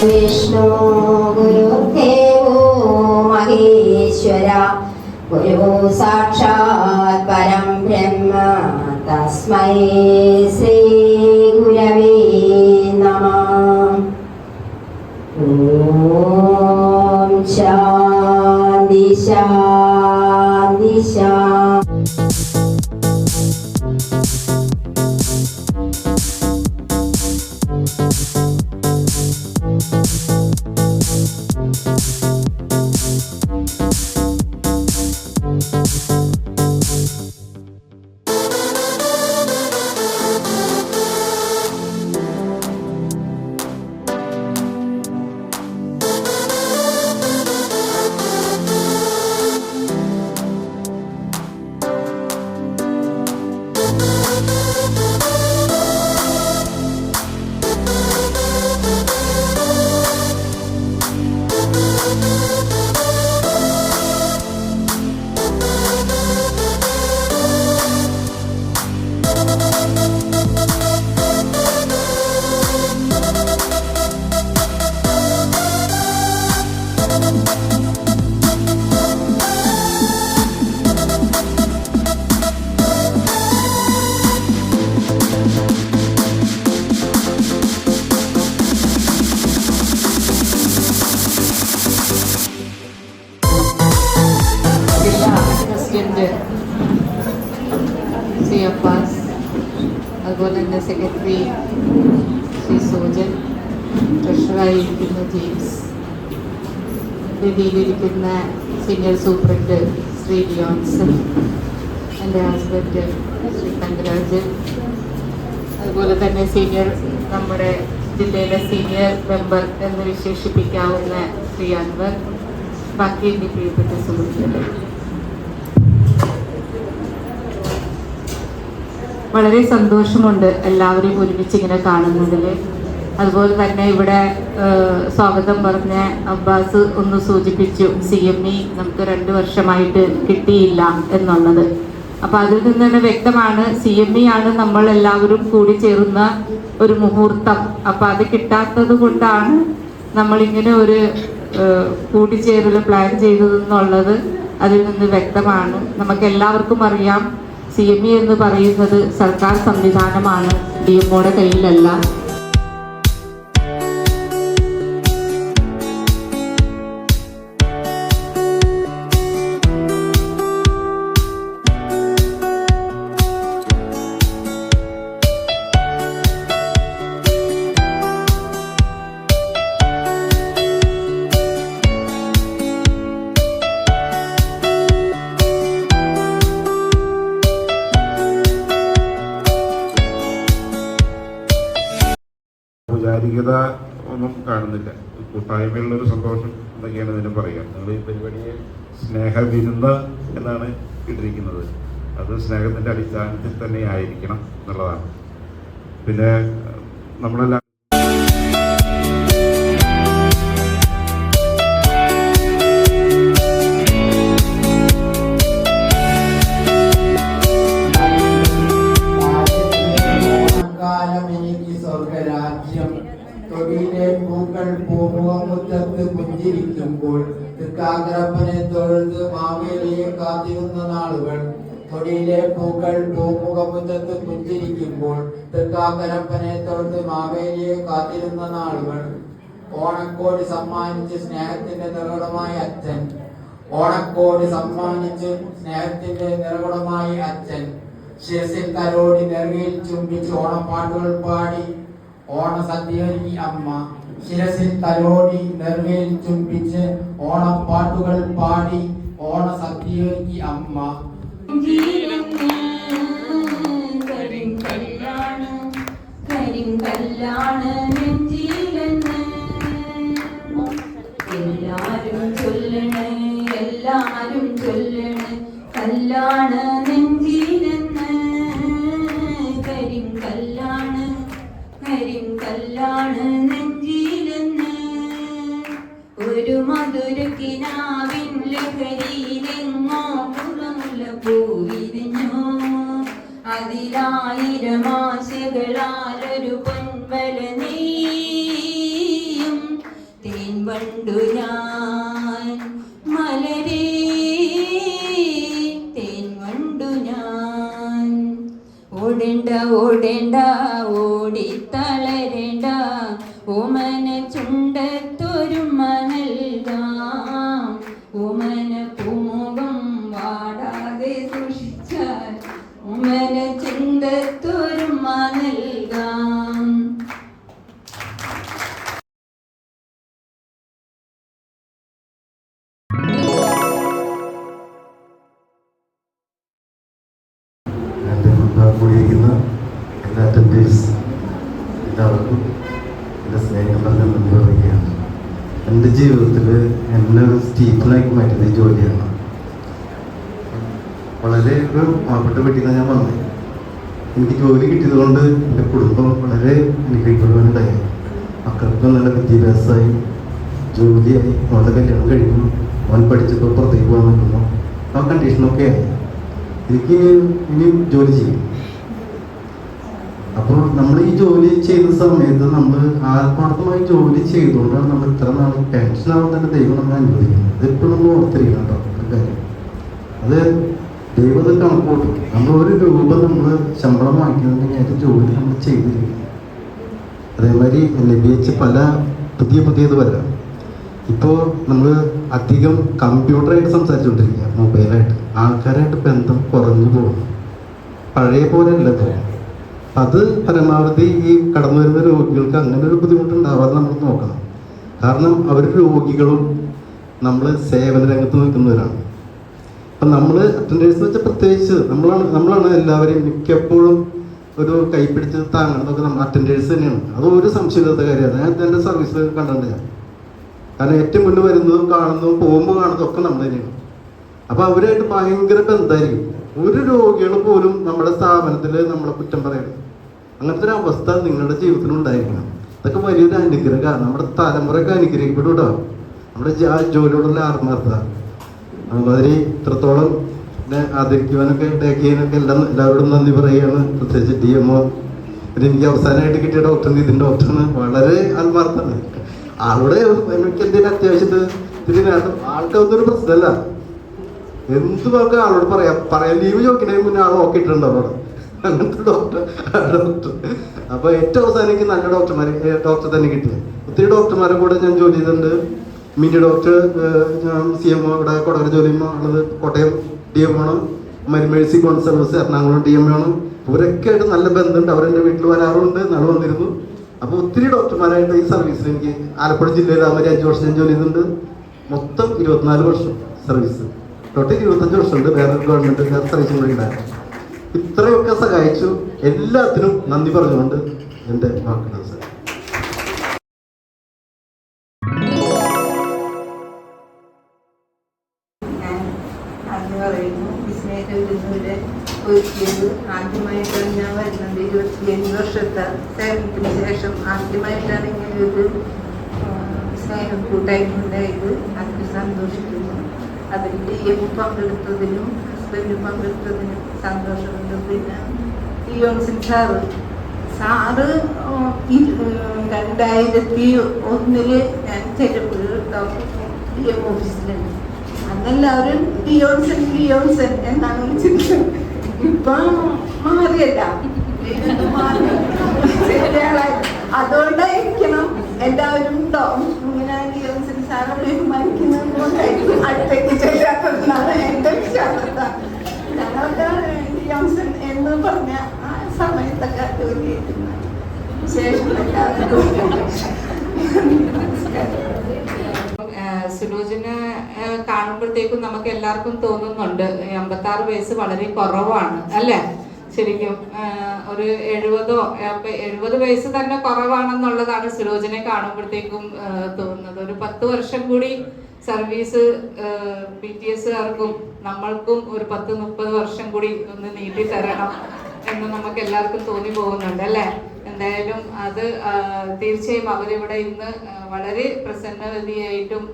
വിഷ്ണു ഗുരുദേവോ മഹേശ്വര ഗുരു സാക്ഷാത് പരം ബ്രഹ്മ തസ്മൈ ശ്രീ ഗുരവേ നമഃ. ഓം ശാന്തി ശാന്തി ശാന്തി. ശ്രീ അബ്ബാസ്, അതുപോലെ തന്നെ സെക്രട്ടറി ശ്രീ സോജൻ, ട്രഷറായിരിക്കുന്ന ജെയിംസ്, വേദിയിലിരിക്കുന്ന സീനിയർ സൂപ്രണ്ട് ശ്രീ ലിയോൺസൺ, എൻ്റെ ഹസ്ബൻഡ് ശ്രീ തങ്കരാജ്, അതുപോലെ തന്നെ സീനിയർ നമ്മുടെ ജില്ലയിലെ സീനിയർ മെമ്പർ എന്ന് വിശേഷിപ്പിക്കാവുന്ന ശ്രീ അൻവർ, ബാക്കി എൻ്റെ പ്രിയപ്പെട്ട സുഹൃത്തുക്കൾ, വളരെ സന്തോഷമുണ്ട് എല്ലാവരെയും ഒരുമിച്ച് ഇങ്ങനെ കാണുന്നതിൽ. അതുപോലെ തന്നെ ഇവിടെ സ്വാഗതം പറഞ്ഞ അബ്ബാസ് ഒന്ന് സൂചിപ്പിച്ചു, CME നമുക്ക് 2 വർഷമായിട്ട് കിട്ടിയില്ല എന്നുള്ളത്. അപ്പോൾ അതിൽ നിന്ന് തന്നെ വ്യക്തമാണ് CME ആണ് നമ്മൾ എല്ലാവരും കൂടി ചേരുന്ന ഒരു മുഹൂർത്തം. അപ്പോൾ അത് കിട്ടാത്തത് കൊണ്ടാണ് നമ്മളിങ്ങനെ ഒരു കൂടിച്ചേരൽ പ്ലാൻ ചെയ്തതെന്നുള്ളത് അതിൽ നിന്ന് വ്യക്തമാണ്. നമുക്ക് എല്ലാവർക്കും അറിയാം, CME എന്ന് പറയുന്നത് സർക്കാർ സംവിധാനമാണ്, DMOയുടെ കയ്യിലല്ല. ഔപചാരികത ഒന്നും കാണുന്നില്ല. കൂട്ടായ്മയുള്ളൊരു സന്തോഷം എന്നൊക്കെയാണ് ഇതിന് പറയുക. നിങ്ങൾ ഈ പരിപാടിയെ സ്നേഹവിരുന്ന് എന്നാണ് ഇട്ടിരിക്കുന്നത്. അത് സ്നേഹത്തിൻ്റെ അടിസ്ഥാനത്തിൽ തന്നെ ആയിരിക്കണം എന്നുള്ളതാണ്. പിന്നെ നമ്മളെല്ലാം തൊടിയിലെ പൂക്കൾ പൂമുഖമുറ്റത്ത് പുഞ്ചിരിക്കുമ്പോൾ തൃക്കാക്കരപ്പനെ തൊഴുത് മാവേലിയെ കാത്തിരുന്ന നാളുകൾ. തൊടിയിലെ പൂക്കൾ പൂമുഖമുറ്റത്ത് പുഞ്ചിരിക്കുമ്പോൾ തൃക്കാക്കരപ്പനെ തൊഴുത് മാവേലിയെ കാത്തിരുന്ന നാളുകൾ. ഓണക്കോടി സമ്മാനിച്ച് സ്നേഹത്തിന്റെ നിറകുടമായ അച്ഛൻ, ഓണക്കോടി സമ്മാനിച്ച് സ്നേഹത്തിന്റെ നിറകുടമായ അച്ഛൻ ശിരസിൽ തലോടി നെറുകയിൽ ചുംബിച്ച് ഓണപ്പാട്ടുകൾ പാടി ഓണസദ്യയൊരുക്കി അമ്മ. ശിരസിൽ തലോടി നെറുകയിൽ ചുംബിച്ച് ഓണപ്പാട്ടുകൾ പാടി ഓണസദ്യയൊരുക്കി അമ്മ. എല്ലാരും ചൊല്ലണേ, എല്ലാരും ചൊല്ലണേ, കല്യാണ നെഞ്ചിലെന്ന് കരിങ്കല്ലാണ്, കരിങ്കല്ലാണ് നെഞ്ചിലെന്ന്. ഒരു മധുരക്കിനാവിൻ ലഹരിയിലെങ്ങോ പുറമുള്ള പൂവിരിഞ്ഞു. അതിലായിരം ആശകളാലൊരു പൊൻവല നെയ്യും ഓമന ചുണ്ടത്തൊരുമ നൽകാം ഓമന പൂമുഖം വാടാതെ സൂക്ഷിച്ചാൽ ഓമന ചുണ്ടത്തൊരുമ നൽകാം. കൂടിയിരിക്കുന്ന എല്ലാ അറ്റൻഡേഴ്സ് എല്ലാവർക്കും എൻ്റെ സ്നേഹം പറഞ്ഞ നന്ദി പറയുകയാണ്. എൻ്റെ ജീവിതത്തിൽ എന്നെ ഒരു സ്റ്റീഫനാക്കി മാറ്റിയത് ഈ ജോലിയാണ്. വളരെ ഒരു പാവപ്പെട്ട വീട്ടിലാണ് ഞാൻ വന്നത്. എനിക്ക് ജോലി കിട്ടിയത് കൊണ്ട് എൻ്റെ കുടുംബം വളരെ അനുഗ്രഹിക്കപ്പെടുവാനുണ്ടായി. മക്കൾക്ക് നല്ല വിദ്യാഭ്യാസമായി, ജോലിയായി, അവളുടെ കല്യാണം കഴിഞ്ഞു, അവൻ പഠിച്ചപ്പോൾ പുറത്തേക്ക് പോകാൻ നിൽക്കുന്നു. ആ കണ്ടീഷനൊക്കെ ആയി. എനിക്ക് ഇനിയും ജോലി ചെയ്യും. അപ്പോൾ നമ്മൾ ഈ ജോലി ചെയ്യുന്ന സമയത്ത് നമ്മൾ ആത്മാർത്ഥമായി ജോലി ചെയ്തുകൊണ്ടാണ് നമ്മൾ ഇത്ര നാൾ ടെൻഷൻ ആവാൻ തന്നെ ദൈവം നമ്മൾ അനുവദിക്കുന്നത്. ഇതിപ്പോൾ നമ്മൾ ഓർത്തിരിക്കണം കേട്ടോ ഒരു കാര്യം. അത് ദൈവത്തെ കണക്ക് കൂട്ടും. നമ്മൾ ഒരു രൂപ നമ്മൾ ശമ്പളം വാങ്ങിക്കുന്നുണ്ടെങ്കിൽ അതിൻ്റെ ജോലി നമ്മൾ ചെയ്തിരിക്കണം. അതേമാതിരി ലഭിച്ച പല പുതിയത് വരാം. ഇപ്പോൾ നമ്മൾ അധികം കമ്പ്യൂട്ടറായിട്ട് സംസാരിച്ചുകൊണ്ടിരിക്കുക, മൊബൈലായിട്ട്. ആൾക്കാരായിട്ട് ബന്ധം കുറഞ്ഞു പോകുന്നു, പഴയ പോലെ അല്ല ഇപ്പോൾ. അത് പരമാവധി ഈ കടന്നു വരുന്ന രോഗികൾക്ക് അങ്ങനെ ഒരു ബുദ്ധിമുട്ടുണ്ടാവാതെ നമ്മൾ നോക്കണം. കാരണം അവർ രോഗികളും നമ്മൾ സേവന രംഗത്ത് നിൽക്കുന്നവരാണ്. അപ്പം നമ്മൾ അറ്റൻഡേഴ്സ് വെച്ചാൽ പ്രത്യേകിച്ച് നമ്മളാണ് എല്ലാവരെയും മിക്കപ്പോഴും ഒരു കൈപ്പിടിച്ച് താങ്ങുന്നതൊക്കെ നമ്മൾ അറ്റൻഡേഴ്സ് തന്നെയാണ്. അത് ഒരു സംശയമില്ലാത്ത കാര്യമാണ്. ഞാൻ എൻ്റെ സർവീസിൽ കണ്ടിട്ടുണ്ട് ഞാൻ. കാരണം ഏറ്റവും മുന്നേ വരുന്നതും കാണുന്നതും പോകുമ്പോൾ കാണുന്നതും ഒക്കെ നമ്മൾ തന്നെയാണ്. അപ്പോൾ അവരായിട്ട് ഭയങ്കര ബന്ധമായിരിക്കും. ഒരു രോഗികൾ പോലും നമ്മുടെ സ്ഥാപനത്തിൽ നമ്മളെ കുറ്റം പറയണം. അങ്ങനത്തെ ഒരു അവസ്ഥ നിങ്ങളുടെ ജീവിതത്തിൽ ഉണ്ടായിരിക്കണം. അതൊക്കെ വലിയൊരു അനുഗ്രഹമാണ്. നമ്മുടെ തലമുറയൊക്കെ അനുഗ്രഹിക്കപ്പെട്ടോ നമ്മുടെ ജോലിയോടുള്ള ആത്മാർത്ഥത. അതുമാതിരി ഇത്രത്തോളം ആദരിക്കുവാനൊക്കെ ഡേക്കിയാനൊക്കെ എല്ലാവരോടും നന്ദി പറയുകയാണ്. പ്രത്യേകിച്ച് DMO. എനിക്ക് അവസാനമായിട്ട് കിട്ടിയ ഡോക്ടർ ഇതിൻ്റെ ഡോക്ടറിന് വളരെ ആത്മാർത്ഥമാണ്. ആളുടെ എനിക്ക് എന്തെങ്കിലും അത്യാവശ്യത്തിൽ ഇതിനകത്ത് ആൾക്കൊന്നും ഒരു പ്രശ്നമല്ല. എന്ത് നമുക്ക് ആളോട് പറയാം ലീവ് ചോദിക്കണേ മുന്നേ ആൾ നോക്കിയിട്ടുണ്ടോ അവിടെ അങ്ങനത്തെ ഡോക്ടർ. അപ്പോൾ ഏറ്റവും അവസാനം എനിക്ക് നല്ല ഡോക്ടർ തന്നെ കിട്ടിയത്. ഒത്തിരി ഡോക്ടർമാരെ കൂടെ ഞാൻ ജോലി ചെയ്തിട്ടുണ്ട്. മിനി ഡോക്ടർ CMO ഇവിടെ കൊടകര ജോലി ഉള്ളത് കോട്ടയം DMO ആണ്. മരിമേഴ്സി കോൺസർവീസ് എറണാകുളം DMO ആണ്. ഇവരൊക്കെ ആയിട്ട് നല്ല ബന്ധമുണ്ട്. അവരെൻ്റെ വീട്ടിൽ വരാറുണ്ട്, നാളെ വന്നിരുന്നു. അപ്പോൾ ഒത്തിരി ഡോക്ടർമാരായിട്ട് ഈ സർവീസിൽ എനിക്ക് ആലപ്പുഴ ജില്ലയിൽ അവര് 5 വർഷം ഞാൻ ജോലി ചെയ്തിട്ടുണ്ട്. മൊത്തം 24 വർഷം സർവീസ്. ടോട്ടൽ 25 വർഷമുണ്ട്. വേറെ ഗവൺമെൻറ് വേറെ സർവീസും കൂടി ഉണ്ടായിരുന്നു. ഇത്രയൊക്കെ സഹായിച്ചു. എല്ലാത്തിനും നന്ദി പറഞ്ഞുകൊണ്ട് എൻ്റെ വാക്കുകൾ സാർ. ഒരുക്കിയത് ആദ്യമായിട്ടാണ് ഞാൻ വരുന്നത്. 27 വർഷത്തെ സേവനത്തിന് ശേഷം ആദ്യമായിട്ടാണ് ഇങ്ങനെ ഒരു സ്നേഹം കൂട്ടായ്മ ഉണ്ടായത്. അതിന് സന്തോഷിക്കുന്നു. അതിൽ DM പങ്കെടുത്തതിനും ഹസ്ബൻഡ് പങ്കെടുത്തതിനും സന്തോഷമുണ്ട്. പിന്നെ ലിയോൺസിൻ സാറ് 2001 ഞാൻ ചെല്ലപ്പുഴ DM ഓഫീസിലുണ്ട്. അന്നെല്ലാവരും ലിയോൺസൻ എന്നാണ് വിളിച്ചിട്ട്. ഇപ്പം മാറിയല്ല, അതുകൊണ്ടായിരിക്കണം എല്ലാവരും ഇങ്ങനെ ലിയോൺസൻ സാറെ ബഹുമാനിക്കുന്നത് കൊണ്ടായിരിക്കും അടുത്തേക്ക് ചെല്ലാത്തതെന്നാണ് എൻ്റെ വിശ്വാസത. ഞങ്ങൾക്ക് ലിയോൺസൻ എന്ന് പറഞ്ഞ ആ സമയത്തൊക്കെ ജോലി ചെയ്യുന്ന ശേഷം എല്ലാവർക്കും സുലോചന കാണുമ്പോഴത്തേക്കും നമുക്ക് എല്ലാവർക്കും തോന്നുന്നുണ്ട് 56 വയസ്സ് വളരെ കുറവാണ് അല്ലേ? ശരിക്കും ഒരു 70 വയസ്സ് തന്നെ കുറവാണെന്നുള്ളതാണ് സുലോചനയെ കാണുമ്പോഴത്തേക്കും തോന്നുന്നത്. ഒരു 10 വർഷം കൂടി സർവീസ് PTSകാർക്കും നമ്മൾക്കും ഒരു 10-30 വർഷം കൂടി ഒന്ന് നീട്ടി തരണം എന്ന് നമുക്ക് എല്ലാവർക്കും തോന്നി പോകുന്നുണ്ട് അല്ലേ? എന്തായാലും അത് തീർച്ചയായും അവരിവിടെ ഇന്ന് വളരെ പ്രസന്നവതിയായിട്ടും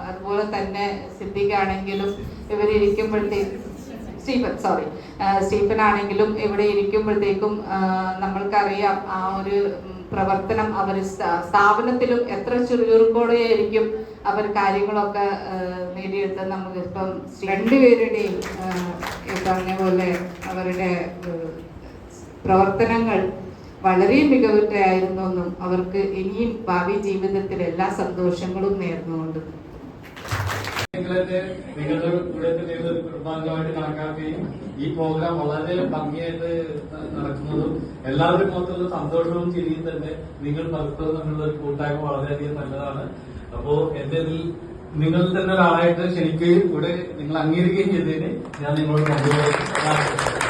അതുപോലെ തന്നെ സിദ്ദിഖാണെങ്കിലും ഇവരിയ്ക്കുമ്പോഴത്തേക്കും സ്റ്റീഫൻ ആണെങ്കിലും ഇവിടെ ഇരിക്കുമ്പോഴത്തേക്കും നമ്മൾക്കറിയാം ആ ഒരു പ്രവർത്തനം അവർ സ്ഥാപനത്തിലും എത്ര ചുറുചുറുക്കോടെയായിരിക്കും അവർ കാര്യങ്ങളൊക്കെ നേടിയെടുത്തത്. നമുക്കിപ്പം രണ്ടുപേരുടെയും പറഞ്ഞ പോലെ അവരുടെ പ്രവർത്തനങ്ങൾ വളരെ മികവുറ്റയായിരുന്നു എന്നും അവർക്ക് ഇനിയും ഭാവി ജീവിതത്തിൽ എല്ലാ സന്തോഷങ്ങളും നേർന്നുകൊണ്ട് നിങ്ങളുടെ കൂടെ ഒരു കുടുംബാംഗമായിട്ട് കണക്കാക്കുകയും ഈ പ്രോഗ്രാം വളരെ ഭംഗിയായിട്ട് നടക്കുന്നതും എല്ലാവരുടെ മുഖത്തുള്ള സന്തോഷവും ചിരിയും തന്നെ നിങ്ങൾ പരസ്പരം തമ്മിലുള്ള ഒരു കൂട്ടായ്മ വളരെയധികം നല്ലതാണ്. അപ്പോ എന്റെ ഇതിൽ നിങ്ങൾ തന്നെ ഒരാളായിട്ട് ക്ഷണിക്കുകയും ഇവിടെ നിങ്ങൾ അംഗീകരിക്കുകയും ചെയ്തതിന് ഞാൻ നിങ്ങളോട് നന്ദി